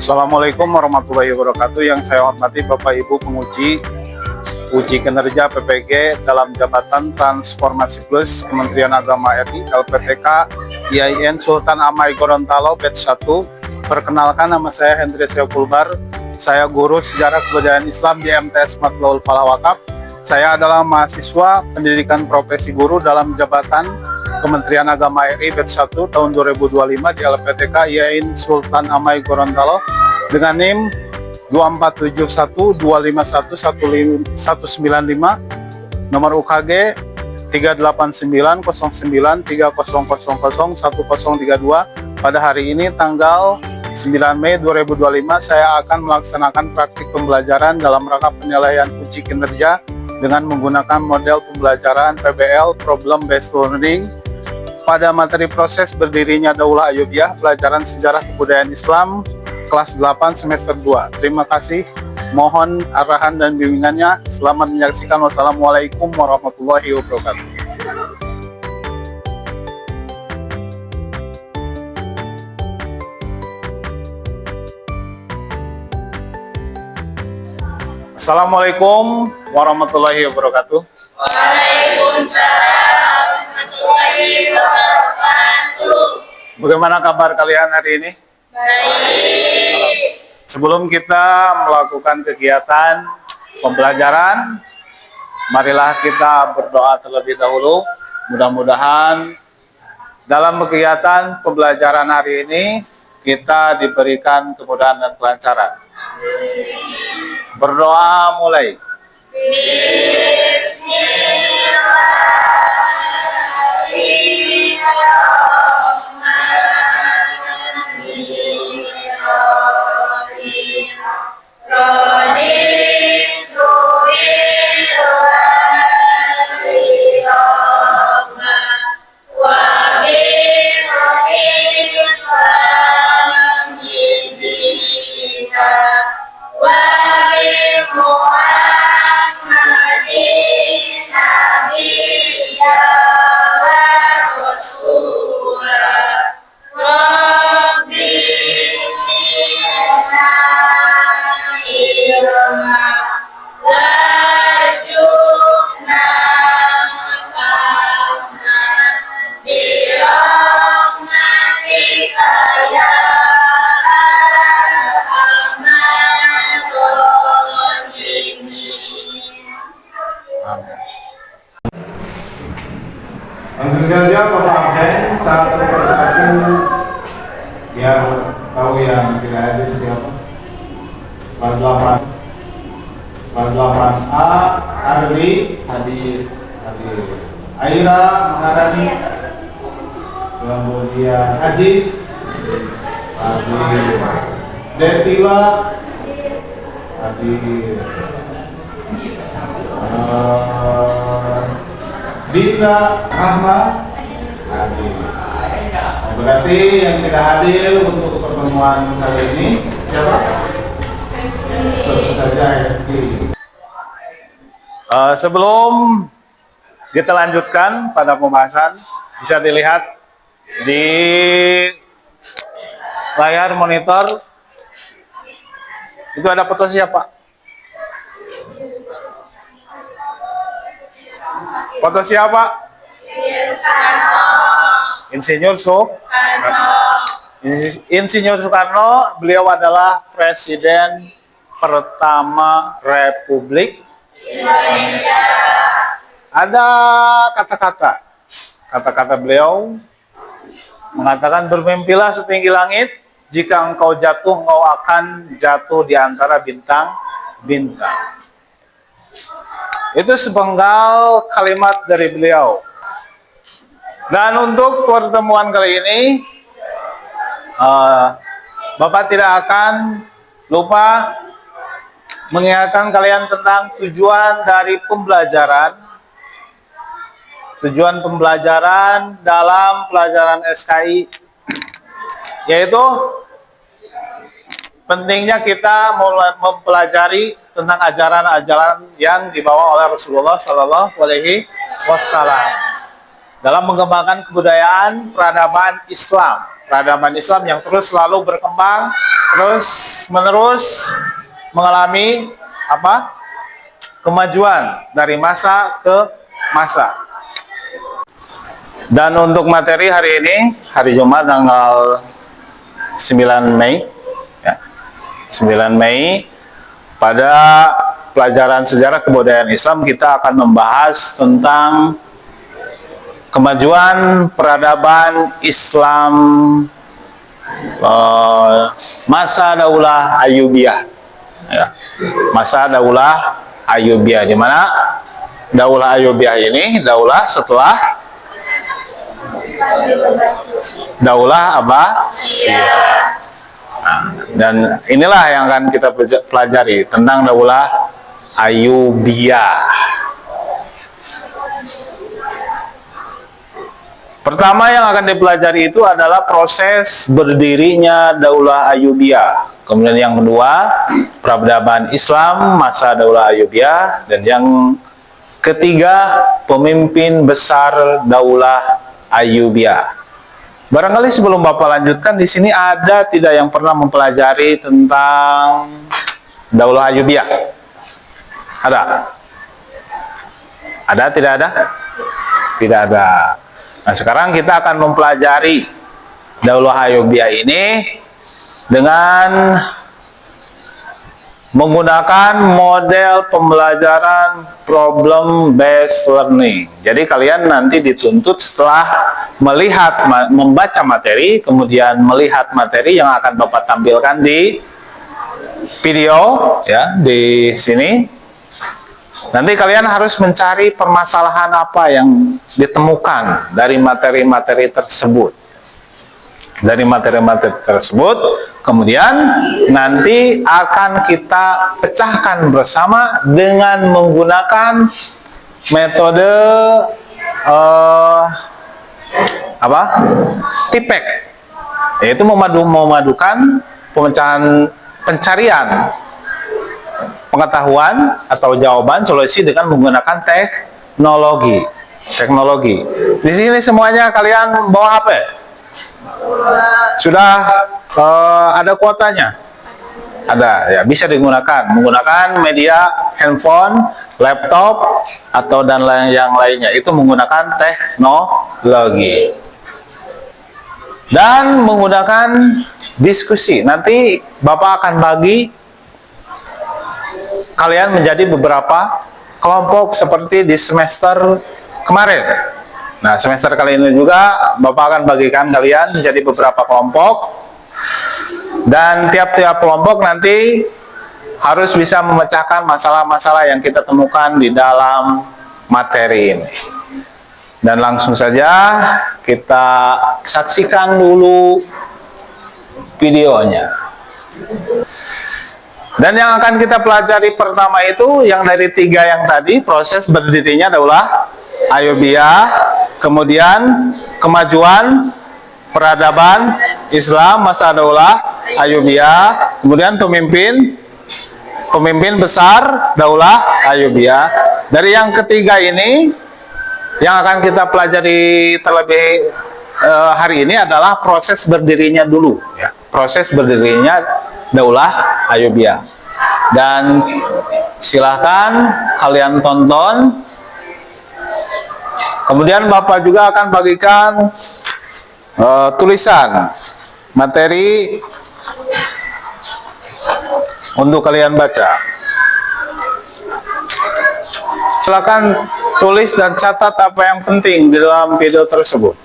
Assalamualaikum warahmatullahi wabarakatuh. Yang saya hormati Bapak Ibu penguji uji kinerja PPG dalam jabatan Transformasi Plus Kementerian Agama RI LPTK IAIN Sultan Amai Gorontalo batch 1. Perkenalkan, nama saya Hendri Syafulbar. Saya guru sejarah kebudayaan Islam di MTS Matlaul Falah Wakaf. Saya adalah mahasiswa pendidikan profesi guru dalam jabatan Kementerian Agama RI batch 1 tahun 2025 di LPTK IAIN Sultan Amai Gorontalo dengan NIM 24712511195, nomor UKG 3890930001032. Pada hari ini tanggal 9 Mei 2025 saya akan melaksanakan praktik pembelajaran dalam rangka penilaian uji kinerja dengan menggunakan model pembelajaran PBL Problem Based Learning pada materi proses berdirinya Daulah Ayyubiyah, pelajaran sejarah kebudayaan Islam kelas 8 semester 2. Terima kasih, mohon arahan dan bimbingannya. Selamat menyaksikan. Wassalamualaikum warahmatullahi wabarakatuh. Assalamualaikum warahmatullahi wabarakatuh. Waalaikumsalam warahmatullahi wabarakatuh. Bagaimana kabar kalian hari ini? Baik. Sebelum kita melakukan kegiatan pembelajaran, marilah kita berdoa terlebih dahulu. Mudah-mudahan dalam kegiatan pembelajaran hari ini kita diberikan kemudahan dan kelancaran. Berdoa mulai. Langsung saja Bapak absen satu persatu, biar tahu yang tidak hadir siapa. 48A Arli hadir. Aira Maharani, kemudian Ajis hadir, Detila hadir, Dinda Rahma hadir. Berarti yang tidak hadir untuk pertemuan kali ini siapa? Tentu saja ST. Sebelum kita lanjutkan pada pembahasan, bisa dilihat di layar monitor itu ada foto siapa? Foto siapa? Insinyur Soekarno. Beliau adalah Presiden pertama Republik Indonesia. Ada kata-kata beliau mengatakan, bermimpilah setinggi langit, jika engkau jatuh engkau akan jatuh di antara bintang-bintang. Itu sepenggal kalimat dari beliau. Dan untuk pertemuan kali ini, Bapak tidak akan lupa mengingatkan kalian tentang tujuan dari pembelajaran. Tujuan pembelajaran dalam pelajaran SKI, yaitu pentingnya kita mempelajari tentang ajaran-ajaran yang dibawa oleh Rasulullah Shallallahu Alaihi Wasallam dalam mengembangkan kebudayaan peradaban Islam yang terus selalu berkembang terus menerus mengalami apa? Kemajuan dari masa ke masa. Dan untuk materi hari ini, hari Jumat tanggal 9 Mei ya. 9 Mei pada pelajaran sejarah kebudayaan Islam kita akan membahas tentang kemajuan peradaban Islam masa Daulah Ayyubiyah ya. Masa Daulah Ayyubiyah, di mana Daulah Ayyubiyah ini daulah setelah Daulah Abbasiyah. Nah, dan inilah yang akan kita pelajari tentang Daulah Ayyubiyah. Pertama yang akan dipelajari itu adalah proses berdirinya Daulah Ayyubiyah. Kemudian yang kedua, peradaban Islam masa Daulah Ayyubiyah, dan yang ketiga, pemimpin besar Daulah Ayyubiyah. Barangkali sebelum Bapak lanjutkan, di sini ada tidak yang pernah mempelajari tentang Daulah Ayyubiyah? Ada? Ada, tidak ada? Tidak ada. Nah, sekarang kita akan mempelajari Daulah Ayyubiyah ini dengan menggunakan model pembelajaran problem based learning. Jadi kalian nanti dituntut setelah membaca materi, kemudian melihat materi yang akan Bapak tampilkan di video ya, di sini. Nanti kalian harus mencari permasalahan apa yang ditemukan dari materi-materi tersebut. Dari materi-materi tersebut, kemudian nanti akan kita pecahkan bersama dengan menggunakan metode TIPEC, yaitu memadukan pencarian pengetahuan atau jawaban solusi dengan menggunakan teknologi. Di sini semuanya kalian bawa HP? Sudah ada kuotanya? Ada ya, bisa digunakan menggunakan media handphone, laptop atau dan yang lainnya, itu menggunakan teknologi dan menggunakan diskusi. Nanti Bapak akan bagi kalian menjadi beberapa kelompok seperti di semester kemarin. Nah, semester kali ini juga Bapak akan bagikan kalian menjadi beberapa kelompok, dan tiap-tiap kelompok nanti harus bisa memecahkan masalah-masalah yang kita temukan di dalam materi ini. Dan langsung saja kita saksikan dulu videonya. Dan yang akan kita pelajari pertama itu yang dari 3 yang tadi, proses berdirinya Daulah Ayyubiyah, kemudian kemajuan peradaban Islam masa Daulah Ayyubiyah, kemudian pemimpin besar Daulah Ayyubiyah. Dari yang ketiga ini, yang akan kita pelajari terlebih hari ini adalah proses berdirinya dulu ya. Proses berdirinya Daulah Ayyubiyah. Dan silahkan kalian tonton. Kemudian Bapak juga akan bagikan tulisan materi untuk kalian baca. Silakan tulis dan catat apa yang penting di dalam video tersebut.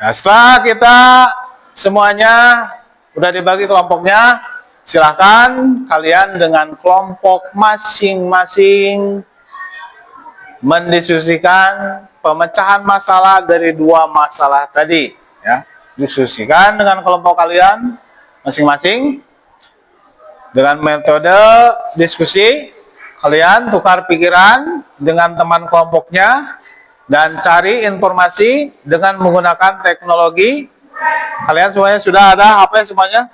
Nah, setelah kita semuanya udah dibagi kelompoknya, silakan kalian dengan kelompok masing-masing mendiskusikan pemecahan masalah dari dua masalah tadi, ya. Diskusikan dengan kelompok kalian masing-masing dengan metode diskusi. Kalian tukar pikiran dengan teman kelompoknya dan cari informasi dengan menggunakan teknologi. Kalian semuanya sudah ada HP semuanya?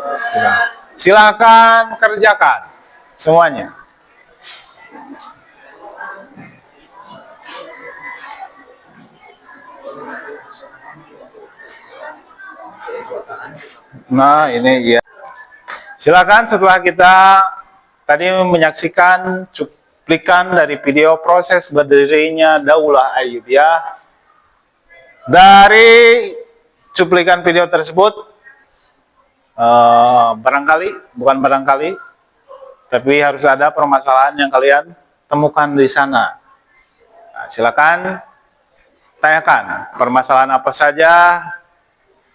Sudah. Silakan kerjakan semuanya. Nah, ini ya. Silakan setelah kita tadi menyaksikan cuplikan dari video proses berdirinya Daulah Ayyubiyah. Dari cuplikan video tersebut, bukan barangkali, tapi harus ada permasalahan yang kalian temukan di sana. Nah, silakan tanyakan permasalahan apa saja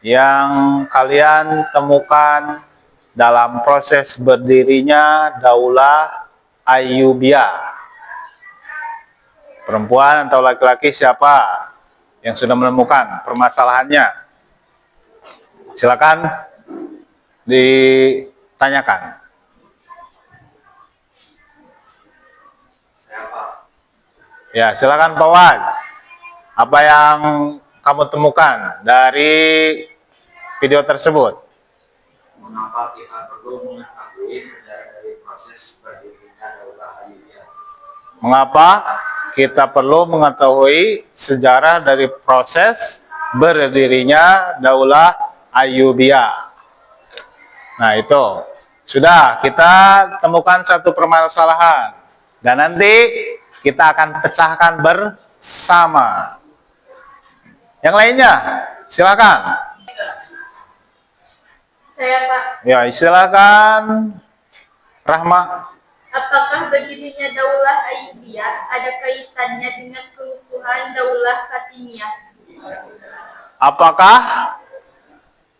yang kalian temukan dalam proses berdirinya Daulah Ayyubiyah. Perempuan atau laki-laki siapa yang sudah menemukan permasalahannya? Silakan ditanyakan. Ya, silakan Pak Waz. Apa yang kamu temukan dari video tersebut? Mengapa kita perlu mengetahui sejarah dari proses berdirinya Daulah Ayyubiyah? Mengapa kita perlu mengetahui sejarah dari proses berdirinya Daulah Ayyubiyah? Nah, itu sudah kita temukan satu permasalahan dan nanti kita akan pecahkan bersama. Yang lainnya, silakan. Saya, Pak. Ya, silakan. Rahma. Apakah berdirinya Daulah Ayyubiyah ada kaitannya dengan keruntuhan Daulah Fatimiyah? Apakah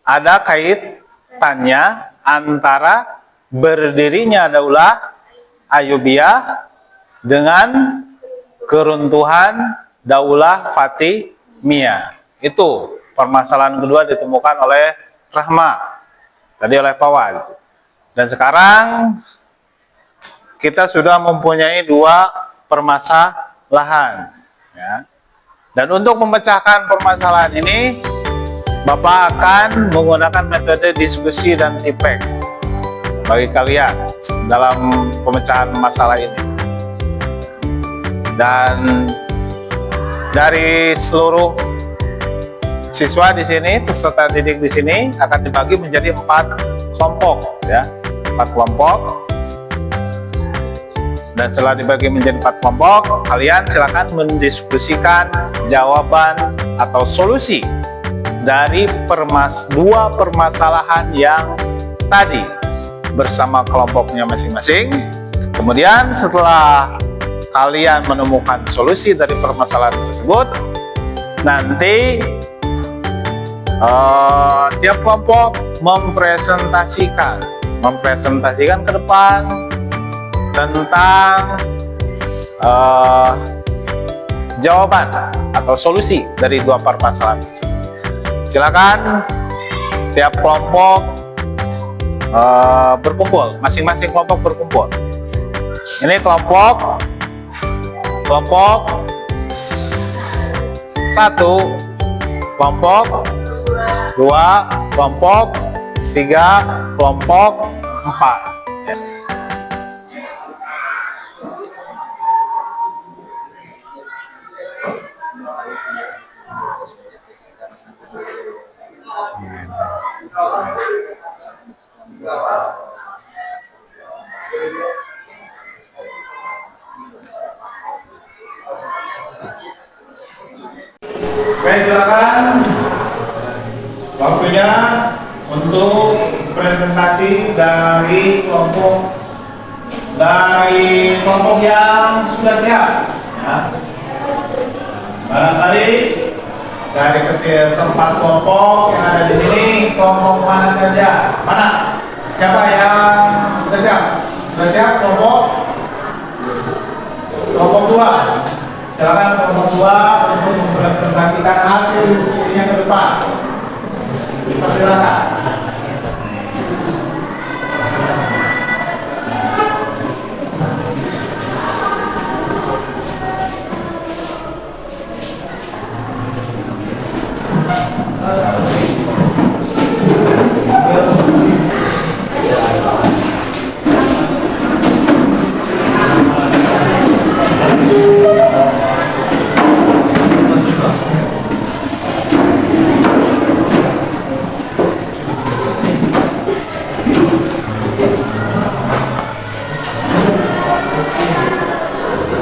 ada kaitannya antara berdirinya Daulah Ayyubiyah dengan keruntuhan Daulah Fatimiyah? Itu permasalahan kedua ditemukan oleh Rahma, tadi oleh Pak Waz. Dan sekarang kita sudah mempunyai dua permasalahan, ya. Dan untuk memecahkan permasalahan ini, Bapak akan menggunakan metode diskusi dan feedback bagi kalian dalam pemecahan masalah ini. Dan dari seluruh siswa di sini, peserta didik di sini akan dibagi menjadi 4 kelompok, ya, 4 kelompok. Dan setelah dibagi menjadi 4 kelompok, kalian silakan mendiskusikan jawaban atau solusi dari dua permasalahan yang tadi bersama kelompoknya masing-masing. Kemudian setelah kalian menemukan solusi dari permasalahan tersebut, nanti tiap kelompok mempresentasikan ke depan tentang jawaban atau solusi dari dua permasalahan tersebut. Silakan tiap kelompok berkumpul, masing-masing kelompok berkumpul. Ini kelompok 1, kelompok 2, kelompok 3, kelompok 4. Ya. Oke, silakan. Waktunya untuk presentasi dari kelompok yang sudah siap. Ya. Barangkali dari keempat kelompok yang ada di sini, kelompok mana saja? Mana? Siapa yang sudah siap? Sudah siap kelompok? Kelompok 2. Silakan kelompok 2 untuk mempresentasikan hasil diskusinya ke depan. Silakan.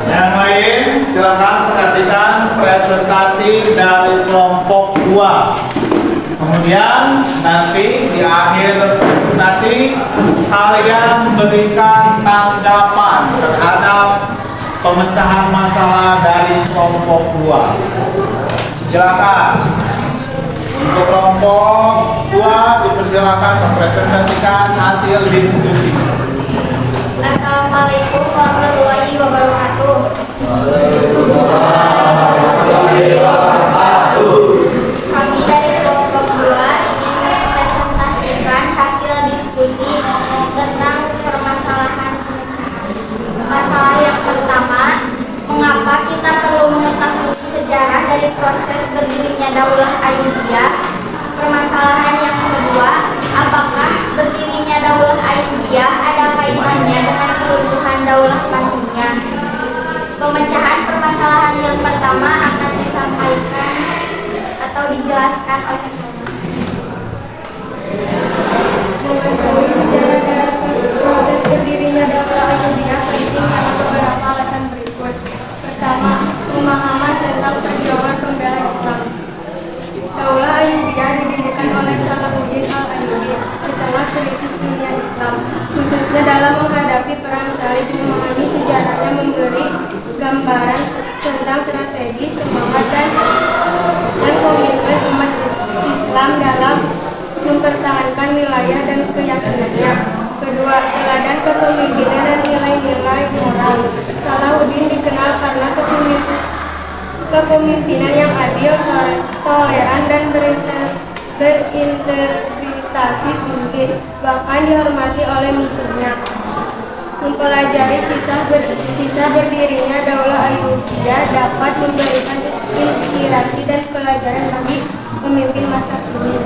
Yang lain silakan perhatikan presentasi dari kelompok 2. Kemudian nanti di akhir presentasi kalian memberikan tanggapan terhadap pemecahan masalah dari kelompok 2. Silakan. Untuk kelompok 2 dipersilakan mempresentasikan hasil diskusi. Assalamualaikum warahmatullahi wabarakatuh. Kami dari kelompok 2 ingin mempresentasikan hasil diskusi tentang permasalahan pemecahan. Masalah yang pertama, mengapa kita perlu mengetahui sejarah dari proses berdirinya Daulah Ayyubiyah? Permasalahan yang kedua, apakah berdirinya Daulah Ayyubiyah ada kaitannya dengan keruntuhan Daulah Fatimiyah? Pemecahan permasalahan yang pertama akan disampaikan atau dijelaskan oleh saya. Mengetahui sejarah dari proses berdirinya Daulah Ayyubiyah penting karena beberapa alasan berikut. Pertama, pemahaman tentang perjuangan pembela Islam. Daulah Ayyubiyah didirikan oleh Salahuddin Al-Ayyubi di tengah krisis dunia Islam, khususnya dalam menghadapi perang salib. Memahami sejarahnya memberi gambaran tentang strategi, semangat, dan komitmen umat Islam dalam mempertahankan wilayah dan keyakinannya. Kedua, teladan kepemimpinan dan nilai-nilai moral. Salahuddin dikenal karena kepemimpinan yang adil, toleran, dan berintegritas tinggi, bahkan dihormati oleh musuhnya. Mempelajari kisah berdirinya Daulah Ayyubiyah dapat memberikan inspirasi dan pelajaran bagi pemimpin masa kini.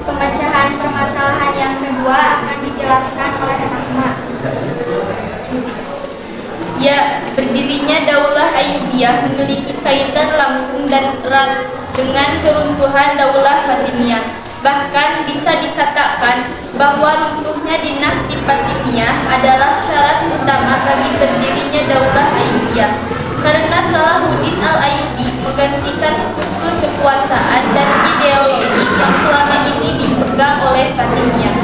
Pemecahan permasalahan yang kedua akan dijelaskan oleh Ahmad. Ya, berdirinya Daulah Ayyubiyah memiliki kaitan langsung dan erat dengan keruntuhan Daulah Fatimiyah. Bahkan bisa dikatakan bahwa runtuhnya dinasti Fatimiyah adalah syarat utama bagi berdirinya Daulah Ayyubiyah. Karena Salahuddin Al-Ayyubi menggantikan struktur kekuasaan dan ideologi yang selama ini dipegang oleh Fatimiyah.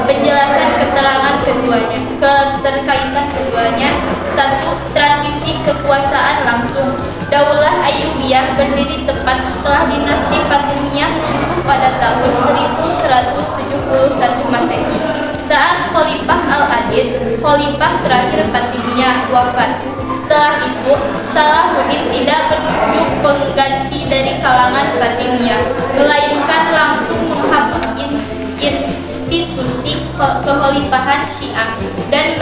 Penjelasan keterangan keduanya, keterkaitan keduanya. 1. Transisi kekuasaan langsung. Daulah Ayyubiyah berdiri tepat setelah dinasti Fatimiyah runtuh pada tahun 1171 Masehi. Saat Khalifah Al-Adil, Khalifah terakhir Fatimiyah, wafat. Setelah itu, Salahuddin tidak menunjuk pengganti dari kalangan Fatimiyah, melainkan langsung menghapus institusi kekhalifahan Syiah dan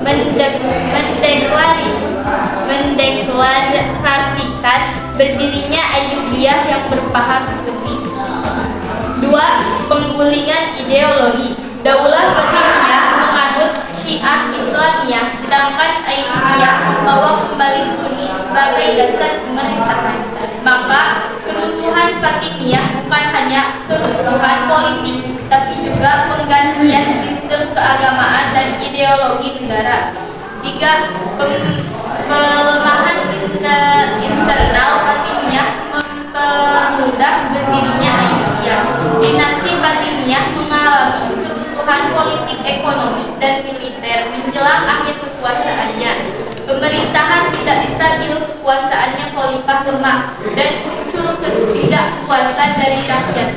mendeklarasikan berdirinya Ayyubiyah yang berpaham Sunni. 2. Penggulingan ideologi. Daulah Fatimiyah menganut Syiah Islamiyah, sedangkan Ayyubiyah membawa kembali Sunni sebagai dasar pemerintahan. Maka keruntuhan Fatimiyah bukan hanya keruntuhan politik, tapi juga penggantian sistem keagamaan dan ideologi negara. 3. Pelemahan internal Fatimiyah mempermudah berdirinya Ayyubiyah. Dinasti Fatimiyah mengalami keruntuhan politik, ekonomi, dan militer menjelang akhir kekuasaannya. Pemerintahan tidak stabil, kekuasaannya khalifah lemah, dan muncul ketidakpuasan dari rakyat.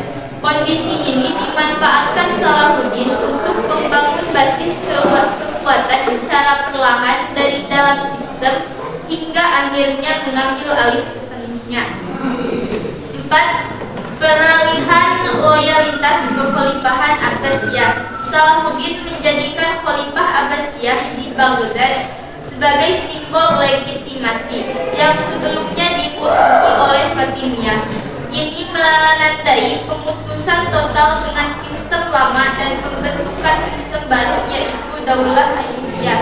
Kondisi ini dimanfaatkan Salahuddin untuk membangun basis kekuatan secara perlahan dari dalam sistem hingga akhirnya mengambil alih sepenuhnya. 4. Peralihan loyalitas kekhalifahan Abbasiyah. Salahuddin menjadikan Khalifah Abbasiyah di Baghdad sebagai simbol legitimasi yang sebelumnya dimusuhi oleh Fatimiyah. Ini menandai pemutusan total dengan sistem lama dan pembentukan sistem baru, yaitu Daulah Ayyubiyah.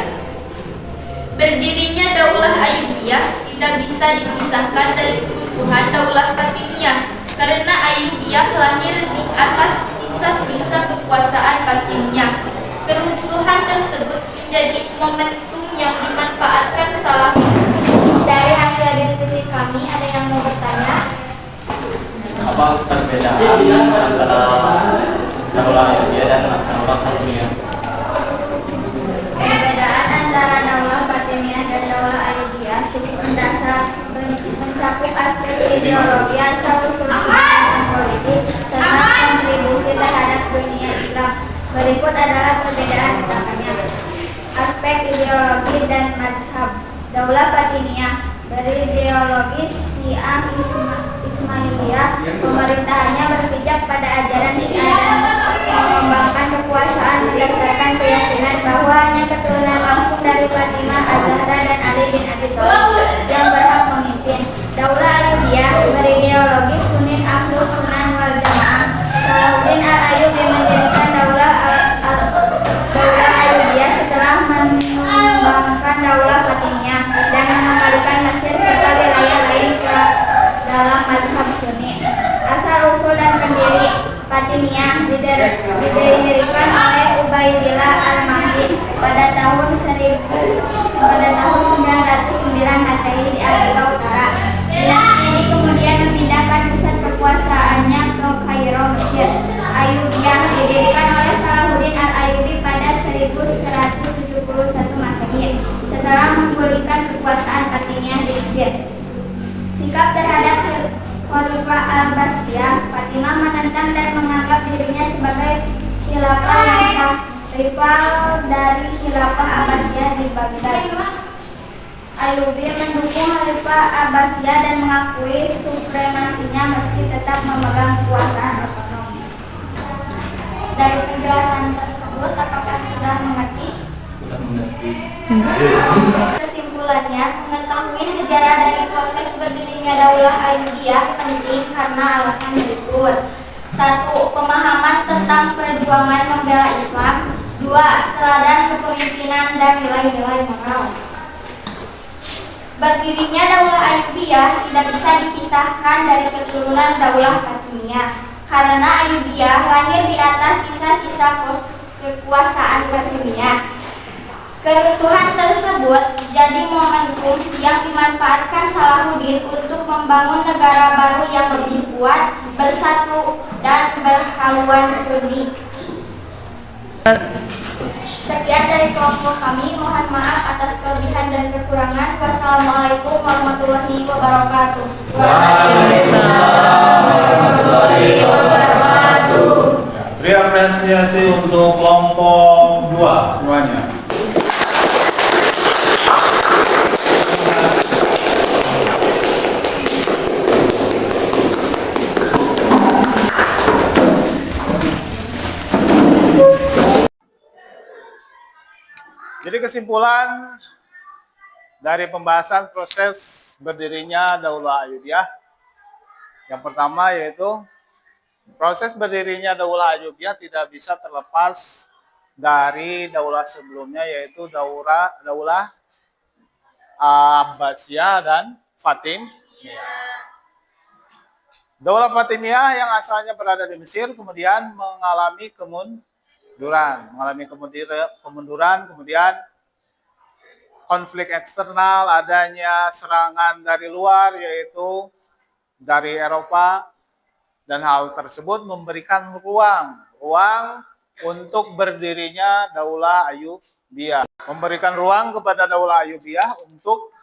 Berdirinya Daulah Ayyubiyah tidak bisa dipisahkan dari keruntuhan Daulah Fatimiyah, karena Ayyubiyah lahir di atas sisa-sisa kekuasaan Fatimiyah. Keruntuhan tersebut menjadi momentum yang dimanfaatkan Dari hasil diskusi kami, ada yang mau bertanya? Apa perbedaan antara Daulah Ayyubiyah dan Daulah Fatimiyah? Perbedaan antara Daulah Fatimiyah dan Daulah Ayyubiyah cukup mendasar, mencakup aspek ideologi, asal-usul dan politik, serta kontribusi terhadap dunia Islam. Berikut adalah perbedaan utamanya. Aspek ideologi dan madhab. Daulah Fatimiyah berideologi Syiah Ismailiyah. Pemerintahannya berpijak pada ajaran Syiah dan mengembangkan kekuasaan berdasarkan keyakinan bahwa hanya keturunan langsung dari Fatimah, Az-Zahra, dan Ali bin Abi Thalib yang berhak memimpin. Daulah Ayyubiyah berideologi Sunni Ahlus Sunnah wal Jamaah. Salahuddin al-Ayyubi mendirikan Daulah Ayyubiyah setelah mengembangkan Daulah Fatimiyah dan mengembalikan Mesir serta wilayah lain ke dalam mazhab Sunni. Asal-usul dan pendiri Fatimiyah didirikan oleh Ubaidillah al-Mahdi pada tahun 909 Masehi di Afrika Utara. Dinasti ini kemudian memindahkan pusat kekuasaannya ke Kairo, Mesir. Ayyubiyah didirikan oleh Salahuddin al-Ayyubi pada 1171 Masehi setelah menggulingkan kekuasaan Fatimiyah di Mesir. Sikap terhadap Khalifah al-Abbasiyah, Fatimah menentang dan menganggap dirinya sebagai khilafah yang sah, rival dari khilafah Abbasiyah di Baghdad. Ayyubi mendukung Khalifah Abbasiyah dan mengakui supremasinya meski tetap memegang kekuasaan otonom. Dari penjelasan tersebut, apakah sudah mengerti? Sudah mengerti. Kesimpulannya, mengetahui sejarah dari proses berdirinya Daulah Ayyubiyah penting karena alasan berikut. 1. Pemahaman tentang perjuangan membela Islam. 2. Teladan kepemimpinan dan nilai-nilai moral. Berdirinya Daulah Ayyubiyah tidak bisa dipisahkan dari keturunan Daulah Fatimiyah, karena Ayyubiyah lahir di atas sisa-sisa kekuasaan Fatimiyah. Keruntuhan tersebut jadi momentum yang dimanfaatkan Salahuddin untuk membangun negara baru yang lebih kuat, bersatu, dan berhaluan Sunni. Sekian dari kelompok kami, mohon maaf atas kelebihan dan kekurangan. Wassalamualaikum warahmatullahi wabarakatuh. Waalaikumsalam warahmatullahi wabarakatuh. Beri apresiasi untuk kelompok 2 semuanya. Jadi kesimpulan dari pembahasan proses berdirinya Daulah Ayyubiyah, yang pertama yaitu proses berdirinya Daulah Ayyubiyah tidak bisa terlepas dari daulah sebelumnya, yaitu Daulah Abbasiyah dan Fatimiyah. Daulah Fatimiyah yang asalnya berada di Mesir kemudian mengalami kemunduran, kemudian konflik eksternal, adanya serangan dari luar yaitu dari Eropa, dan hal tersebut memberikan ruang untuk berdirinya Daulah Ayyubiyah, memberikan ruang kepada Daulah Ayyubiyah untuk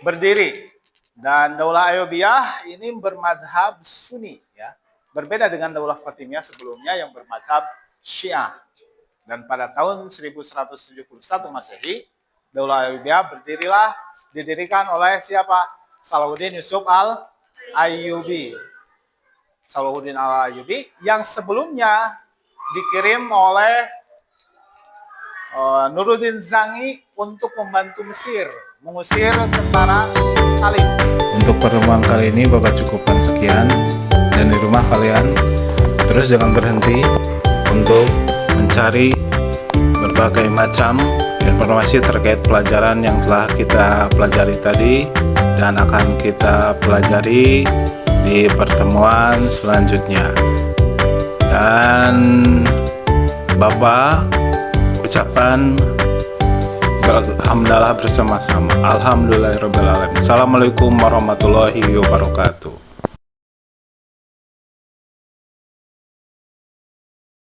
berdiri. Dan Daulah Ayyubiyah ini bermadhab Sunni, ya, berbeda dengan Daulah Fatimiyah sebelumnya yang bermadhab Syiah. Dan pada tahun 1171 Masehi, Daulah Ayyubiyah didirikan oleh siapa? Salahuddin Yusuf al-Ayyubi. Salahuddin al-Ayyubi yang sebelumnya dikirim oleh Nuruddin Zangi untuk membantu Mesir mengusir tentara Salim. Untuk pertemuan kali ini Bapak cukupkan sekian, dan di rumah kalian terus jangan berhenti untuk mencari berbagai macam informasi terkait pelajaran yang telah kita pelajari tadi dan akan kita pelajari di pertemuan selanjutnya. Dan Bapak ucapan berhamdalah bersama-sama. Alhamdulillahirabbil alamin. Assalamualaikum warahmatullahi wabarakatuh.